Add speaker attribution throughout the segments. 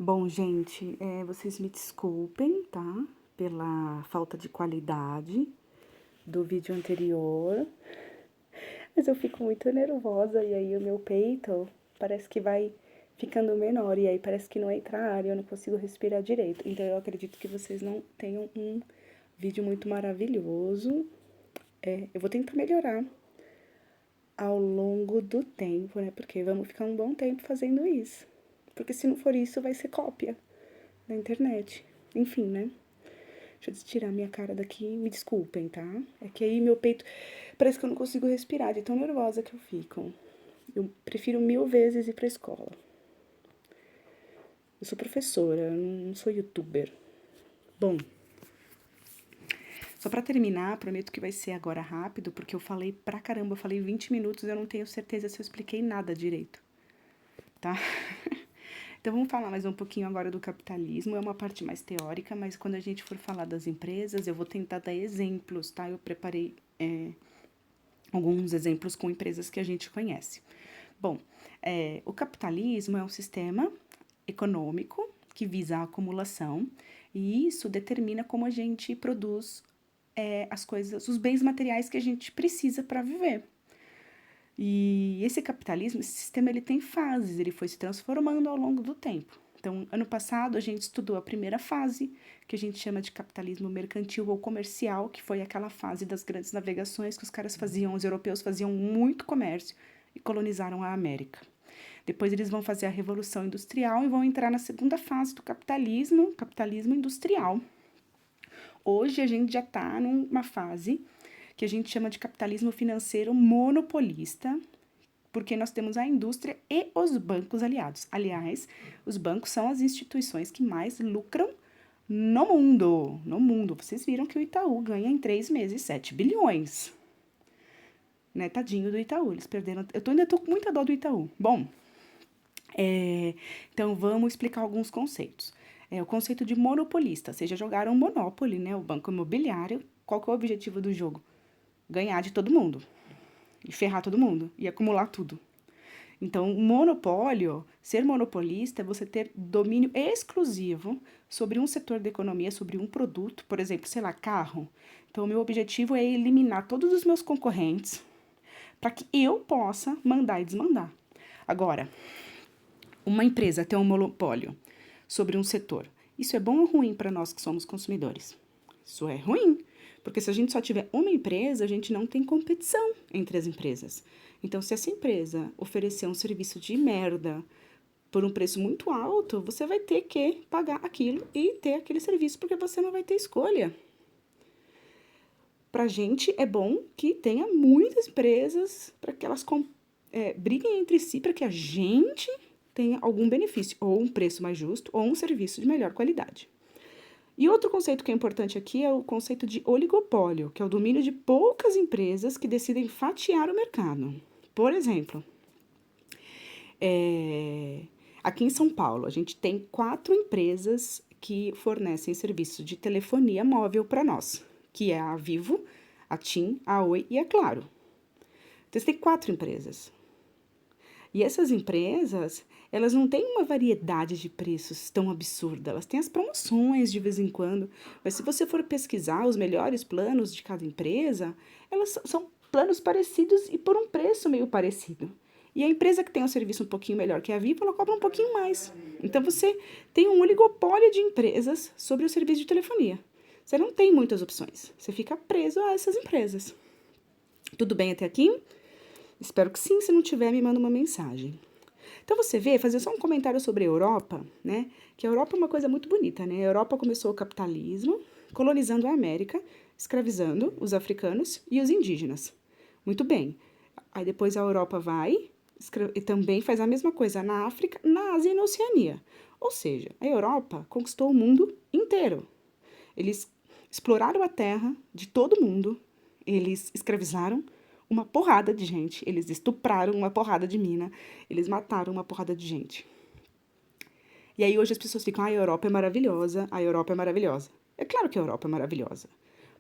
Speaker 1: Bom, gente, vocês me desculpem, tá? Pela falta de qualidade do vídeo anterior, mas eu fico muito nervosa e aí o meu peito parece que vai ficando menor e aí parece que não entra ar e eu não consigo respirar direito. Então eu acredito que vocês não tenham um vídeo muito maravilhoso. Eu vou tentar melhorar ao longo do tempo, né? Porque vamos ficar um bom tempo fazendo isso. Porque se não for isso, vai ser cópia na internet. Enfim, né? Deixa eu tirar minha cara daqui, me desculpem, tá? É que aí meu peito parece que eu não consigo respirar, de tão nervosa que eu fico. Eu prefiro 1000 vezes ir pra escola. Eu sou professora, eu não sou youtuber. Bom, só pra terminar, prometo que vai ser agora rápido, porque eu falei pra caramba, eu falei 20 minutos, eu não tenho certeza se eu expliquei nada direito, tá? Então vamos falar mais um pouquinho agora do capitalismo, é uma parte mais teórica, mas quando a gente for falar das empresas, eu vou tentar dar exemplos, tá? Eu preparei alguns exemplos com empresas que a gente conhece. Bom, o capitalismo é um sistema econômico que visa a acumulação e isso determina como a gente produz as coisas, os bens materiais que a gente precisa para viver. E esse capitalismo, esse sistema, ele tem fases, ele foi se transformando ao longo do tempo. Então, ano passado, a gente estudou a primeira fase, que a gente chama de capitalismo mercantil ou comercial, que foi aquela fase das grandes navegações que os caras faziam, os europeus faziam muito comércio e colonizaram a América. Depois eles vão fazer a Revolução Industrial e vão entrar na segunda fase do capitalismo, capitalismo industrial. Hoje a gente já está numa fase que a gente chama de capitalismo financeiro monopolista, porque nós temos a indústria e os bancos aliados. Aliás, os bancos são as instituições que mais lucram no mundo. No mundo. Vocês viram que o Itaú ganha em 3 meses 7 bilhões. Né? Tadinho do Itaú, eles perderam... Eu ainda tô com muita dó do Itaú. Bom, então vamos explicar alguns conceitos. O conceito de monopolista. Vocês já jogaram Monopoly, né? O banco imobiliário. Qual que é o objetivo do jogo? Ganhar de todo mundo. E ferrar todo mundo. E acumular tudo. Então, monopólio, ser monopolista é você ter domínio exclusivo sobre um setor da economia, sobre um produto, por exemplo, sei lá, carro. Então, o meu objetivo é eliminar todos os meus concorrentes para que eu possa mandar e desmandar. Agora, uma empresa ter um monopólio sobre um setor, isso é bom ou ruim para nós que somos consumidores? Isso é ruim, porque se a gente só tiver uma empresa, a gente não tem competição entre as empresas. Então, se essa empresa oferecer um serviço de merda por um preço muito alto, você vai ter que pagar aquilo e ter aquele serviço, porque você não vai ter escolha. Pra gente é bom que tenha muitas empresas para que elas briguem entre si, para que a gente tenha algum benefício, ou um preço mais justo, ou um serviço de melhor qualidade. E outro conceito que é importante aqui é o conceito de oligopólio, que é o domínio de poucas empresas que decidem fatiar o mercado. Por exemplo, aqui em São Paulo, a gente tem 4 empresas que fornecem serviço de telefonia móvel para nós, que é a Vivo, a TIM, a Oi e a Claro. Então, você tem 4 empresas. E essas empresas, elas não têm uma variedade de preços tão absurda. Elas têm as promoções de vez em quando. Mas se você for pesquisar os melhores planos de cada empresa, elas são planos parecidos e por um preço meio parecido. E a empresa que tem um serviço um pouquinho melhor que a Vivo, ela cobra um pouquinho mais. Então, você tem um oligopólio de empresas sobre o serviço de telefonia. Você não tem muitas opções. Você fica preso a essas empresas. Tudo bem até aqui? Espero que sim, se não tiver, me manda uma mensagem. Então, você vê, fazer só um comentário sobre a Europa, né? Que a Europa é uma coisa muito bonita, né? A Europa começou o capitalismo, colonizando a América, escravizando os africanos e os indígenas. Muito bem. Aí depois a Europa vai e também faz a mesma coisa na África, na Ásia e na Oceania. Ou seja, a Europa conquistou o mundo inteiro. Eles exploraram a terra de todo mundo, eles escravizaram uma porrada de gente, eles estupraram uma porrada de mina, eles mataram uma porrada de gente. E aí hoje as pessoas ficam, a Europa é maravilhosa, a Europa é maravilhosa. É claro que a Europa é maravilhosa,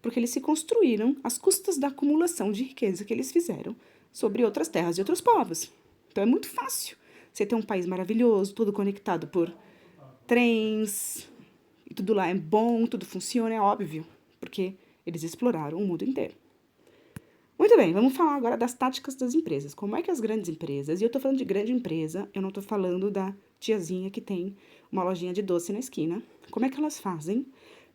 Speaker 1: porque eles se construíram às custas da acumulação de riqueza que eles fizeram sobre outras terras e outros povos. Então é muito fácil você ter um país maravilhoso, todo conectado por trens, e tudo lá é bom, tudo funciona, é óbvio, porque eles exploraram o mundo inteiro. Muito bem, vamos falar agora das táticas das empresas. Como é que as grandes empresas, e eu tô falando de grande empresa, eu não tô falando da tiazinha que tem uma lojinha de doce na esquina, como é que elas fazem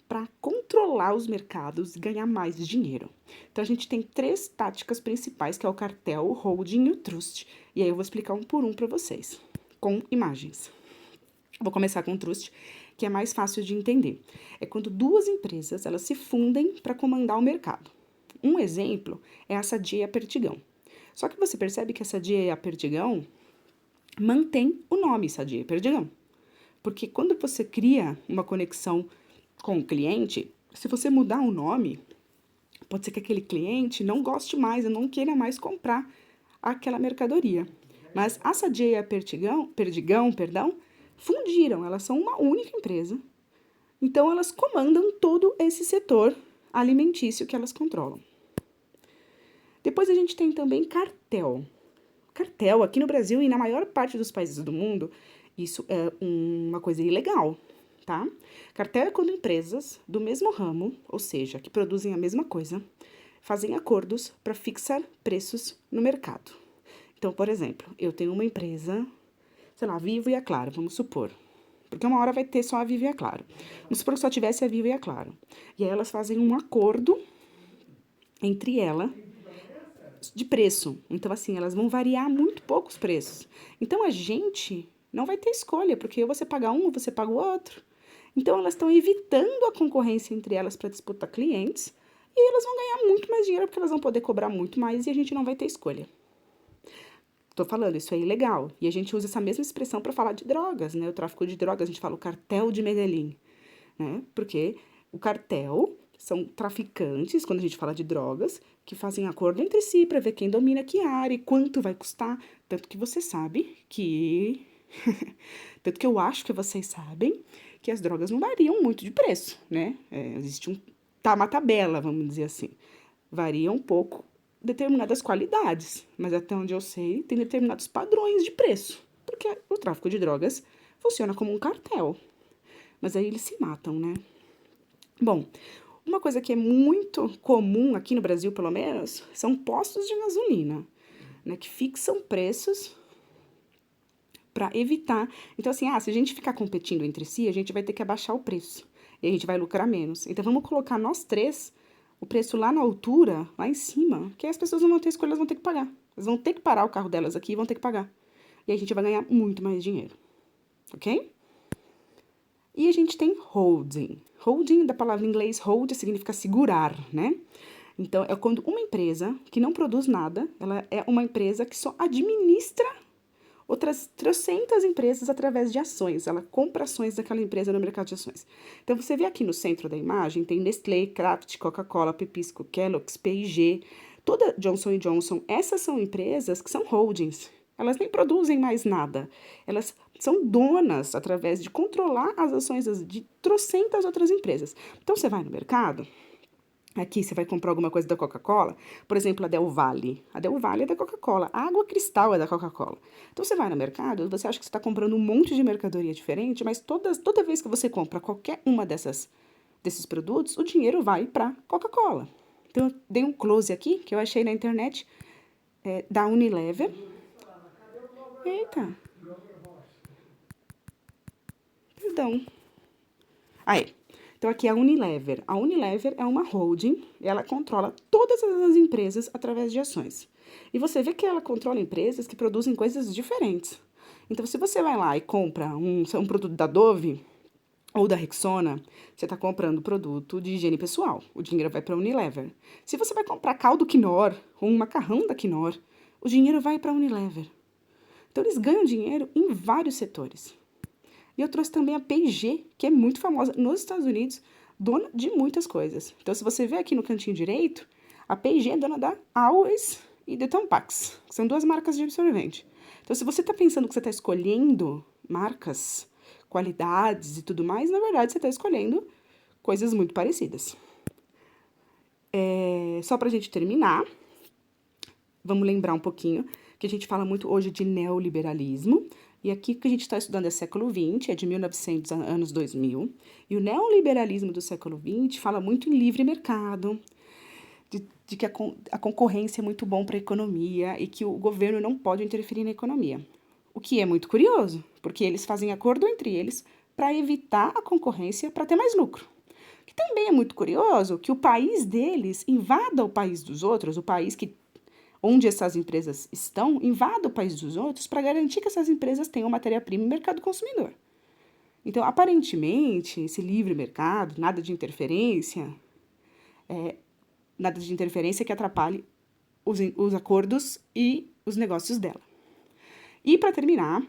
Speaker 1: para controlar os mercados e ganhar mais dinheiro? Então, a gente tem 3 táticas principais, que é o cartel, o holding e o trust. E aí eu vou explicar um por um para vocês, com imagens. Vou começar com o trust, que é mais fácil de entender. É quando 2 empresas, elas se fundem para comandar o mercado. Um exemplo é a Sadia e a Perdigão. Só que você percebe que a Sadia e a Perdigão mantém o nome Sadia e Perdigão. Porque quando você cria uma conexão com o cliente, se você mudar o nome, pode ser que aquele cliente não goste mais, não queira mais comprar aquela mercadoria. Mas a Sadia e a Perdigão, fundiram, elas são uma única empresa. Então, elas comandam todo esse setor alimentício que elas controlam. Depois a gente tem também cartel. Cartel, aqui no Brasil e na maior parte dos países do mundo, isso é uma coisa ilegal, tá? Cartel é quando empresas do mesmo ramo, ou seja, que produzem a mesma coisa, fazem acordos para fixar preços no mercado. Então, por exemplo, eu tenho uma empresa, sei lá, a Vivo e a Claro, vamos supor. Porque uma hora vai ter só a Vivo e a Claro. Vamos supor que só tivesse a Vivo e a Claro. E aí elas fazem um acordo entre ela de preço. Então, assim, elas vão variar muito pouco os preços. Então, a gente não vai ter escolha, porque ou você paga um ou você paga o outro. Então, elas estão evitando a concorrência entre elas para disputar clientes e elas vão ganhar muito mais dinheiro porque elas vão poder cobrar muito mais e a gente não vai ter escolha. Tô falando, isso é ilegal. E a gente usa essa mesma expressão para falar de drogas, né? O tráfico de drogas, a gente fala o cartel de Medellín, né? Porque o cartel são traficantes, quando a gente fala de drogas, que fazem acordo entre si para ver quem domina que área e quanto vai custar. Tanto que você sabe que... Tanto que eu acho que vocês sabem que as drogas não variam muito de preço, né? Existe uma tabela, vamos dizer assim. Varia um pouco determinadas qualidades, mas até onde eu sei, tem determinados padrões de preço, porque o tráfico de drogas funciona como um cartel. Mas aí eles se matam, né? Bom, uma coisa que é muito comum aqui no Brasil, pelo menos, são postos de gasolina, né, que fixam preços para evitar. Então, assim, se a gente ficar competindo entre si, a gente vai ter que abaixar o preço e a gente vai lucrar menos. Então, vamos colocar nós 3 o preço lá na altura, lá em cima, que aí as pessoas não vão ter escolha, elas vão ter que pagar. Elas vão ter que parar o carro delas aqui e vão ter que pagar. E aí a gente vai ganhar muito mais dinheiro, ok? E a gente tem holding. Holding, da palavra em inglês hold, significa segurar, né? Então, é quando uma empresa que não produz nada, ela é uma empresa que só administra outras trocentas empresas através de ações. Ela compra ações daquela empresa no mercado de ações. Então, você vê aqui no centro da imagem, tem Nestlé, Kraft, Coca-Cola, Pepsico, Kellogg's, P&G, toda Johnson Johnson. Essas são empresas que são holdings. Elas nem produzem mais nada. Elas são donas através de controlar as ações de trocentas outras empresas. Então, você vai no mercado... Aqui você vai comprar alguma coisa da Coca-Cola, por exemplo, a Del Valle. A Del Valle é da Coca-Cola, a água cristal é da Coca-Cola. Então você vai no mercado, você acha que você está comprando um monte de mercadoria diferente, mas toda vez que você compra qualquer uma desses produtos, o dinheiro vai para Coca-Cola. Então eu dei um close aqui, que eu achei na internet, da Unilever. Eita. Perdão. Aí. Então, aqui é a Unilever. A Unilever é uma holding, e ela controla todas as empresas através de ações. E você vê que ela controla empresas que produzem coisas diferentes. Então, se você vai lá e compra um produto da Dove ou da Rexona, você está comprando produto de higiene pessoal. O dinheiro vai para a Unilever. Se você vai comprar caldo Knorr ou um macarrão da Knorr, o dinheiro vai para a Unilever. Então, eles ganham dinheiro em vários setores. E eu trouxe também a P&G, que é muito famosa nos Estados Unidos, dona de muitas coisas. Então, se você ver aqui no cantinho direito, a P&G é dona da Always e da Tampax, que são 2 marcas de absorvente. Então, se você está pensando que você está escolhendo marcas, qualidades e tudo mais, na verdade, você está escolhendo coisas muito parecidas. Só para a gente terminar, vamos lembrar um pouquinho que a gente fala muito hoje de neoliberalismo, E aqui o que a gente está estudando é século XX, é de 1900 a anos 2000, e o neoliberalismo do século XX fala muito em livre mercado, de que a concorrência é muito bom para a economia e que o governo não pode interferir na economia. O que é muito curioso, porque eles fazem acordo entre eles para evitar a concorrência para ter mais lucro. Que também é muito curioso que o país deles invada o país dos outros, o país onde essas empresas estão, invada o país dos outros para garantir que essas empresas tenham matéria-prima e mercado consumidor. Então, aparentemente, esse livre mercado, nada de interferência que atrapalhe os acordos e os negócios dela. E, para terminar,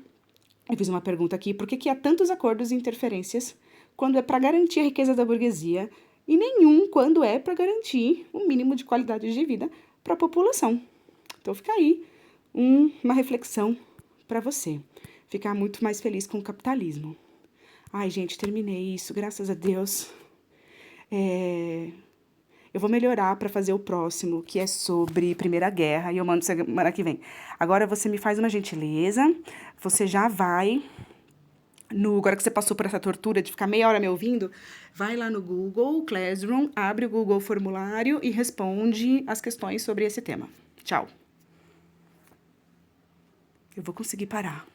Speaker 1: eu fiz uma pergunta aqui, por que há tantos acordos e interferências quando é para garantir a riqueza da burguesia e nenhum quando é para garantir um mínimo de qualidade de vida para a população? Então, fica aí uma reflexão para você ficar muito mais feliz com o capitalismo. Ai, gente, terminei isso, graças a Deus. Eu vou melhorar para fazer o próximo, que é sobre Primeira Guerra, e eu mando semana que vem. Agora você me faz uma gentileza, você já vai, agora que você passou por essa tortura de ficar meia hora me ouvindo, vai lá no Google Classroom, abre o Google Formulário e responde as questões sobre esse tema. Tchau. Eu vou conseguir parar.